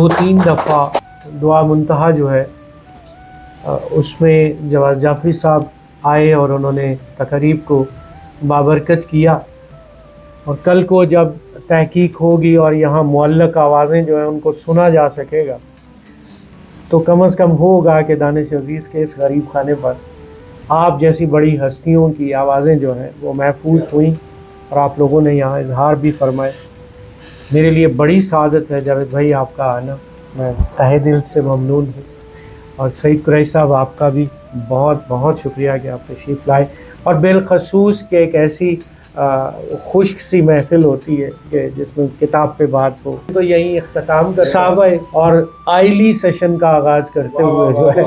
2-3 دفعہ دعا منتہا جو ہے اس میں جواز جعفری صاحب آئے اور انہوں نے تقریب کو بابرکت کیا، اور کل کو جب تحقیق ہوگی اور یہاں معلق آوازیں جو ہیں ان کو سنا جا سکے گا تو کم از کم ہوگا کہ دانش عزیز کے اس غریب خانے پر آپ جیسی بڑی ہستیوں کی آوازیں جو ہیں وہ محفوظ ہوئیں اور آپ لوگوں نے یہاں اظہار بھی فرمائے۔ میرے لیے بڑی سعادت ہے جاوید بھائی آپ کا آنا، میں تہہ دل سے ممنون ہوں، اور سعید قریشی صاحب آپ کا بھی بہت بہت شکریہ کہ آپ تشریف لائے، اور بالخصوص کہ ایک ایسی خشک سی محفل ہوتی ہے کہ جس میں کتاب پہ بات ہو، تو یہیں اختتام کر صحابہ اور آئلی سیشن کا آغاز کرتے ہوئے جو ہے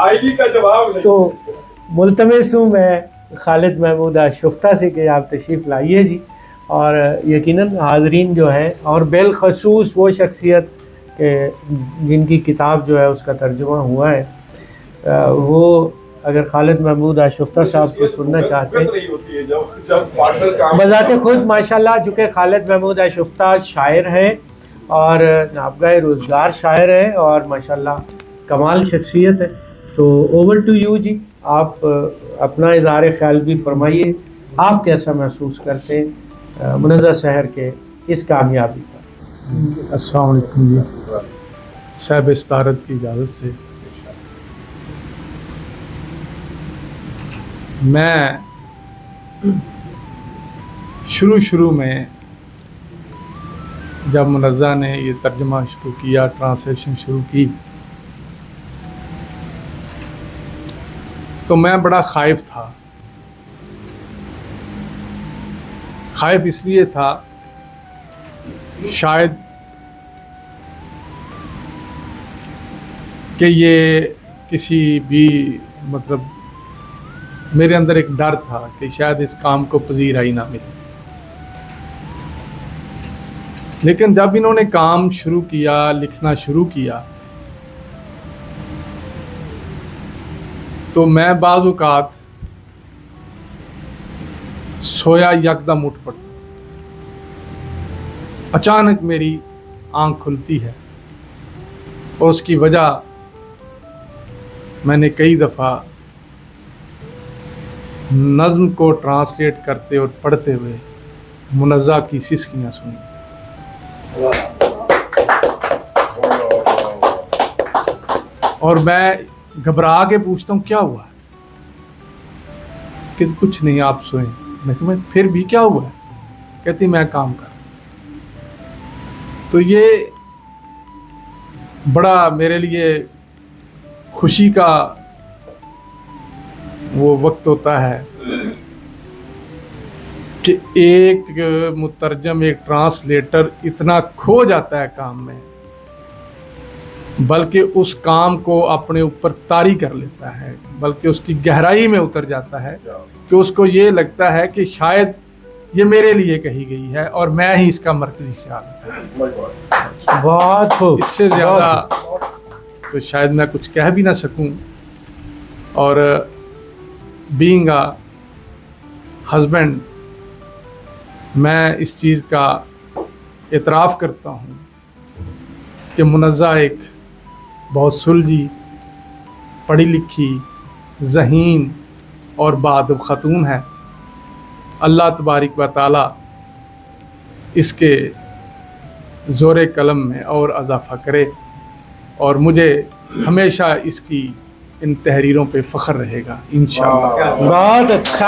آئلی کا جواب تو ملتمس ہوں میں خالد محمود آشفتہ سے کہ آپ تشریف لائیے جی، اور یقیناً حاضرین جو ہیں اور بالخصوص وہ شخصیت کہ جن کی کتاب جو ہے اس کا ترجمہ ہوا ہے، وہ اگر خالد محمود آشفتہ صاحب کو سننا چاہتے ہیں بذات خود ماشاءاللہ، چونکہ خالد محمود آشفتہ شاعر ہیں اور نابغہ روزگار شاعر ہیں اور ماشاءاللہ کمال شخصیت ہے، تو اوور ٹو یو جی، آپ اپنا اظہار خیال بھی فرمائیے، آپ کیسا محسوس کرتے ہیں منزہ سحر کے اس کامیابی پر؟ السلام علیکم جی، صاحب استعارت کی اجازت سے میں شروع میں جب منزہ نے یہ ترجمہ شروع کیا، ٹرانسلیشن شروع کی، تو میں بڑا خائف تھا۔ خائف اس لیے تھا شاید کہ یہ کسی بھی مطلب میرے اندر ایک ڈر تھا کہ شاید اس کام کو پذیرائی نہ ملے، لیکن جب انہوں نے کام شروع کیا، لکھنا شروع کیا، تو میں بعض اوقات سویا یکدم اٹھ پڑتا، اچانک میری آنکھ کھلتی ہے، اور اس کی وجہ میں نے کئی دفعہ نظم کو ٹرانسلیٹ کرتے اور پڑھتے ہوئے منزہ کی سسکیاں سنی، اور میں گھبرا کے پوچھتا ہوں کیا ہوا ہے؟ کہ کچھ نہیں، آپ سوئیں۔ میں کہ پھر بھی کیا ہوا ہے؟ کہتی میں کام کر۔ تو یہ بڑا میرے لیے خوشی کا وہ وقت ہوتا ہے کہ ایک مترجم، ایک ٹرانسلیٹر اتنا کھو جاتا ہے کام میں، بلکہ اس کام کو اپنے اوپر طاری کر لیتا ہے، بلکہ اس کی گہرائی میں اتر جاتا ہے کہ اس کو یہ لگتا ہے کہ شاید یہ میرے لیے کہی گئی ہے اور میں ہی اس کا مرکزی خیال ہوں۔ بہت خوب، اس سے زیادہ تو شاید میں کچھ کہہ بھی نہ سکوں، اور بینگ اے ہسبینڈ میں اس چیز کا اعتراف کرتا ہوں کہ منزہ ایک بہت سلجھی، پڑھی لکھی، ذہین اور باادب خاتون ہے۔ اللہ تبارک و تعالی اس کے زور قلم میں اور اضافہ کرے، اور مجھے ہمیشہ اس کی ان تحریروں پہ فخر رہے گا انشاءاللہ۔ بہت اچھا۔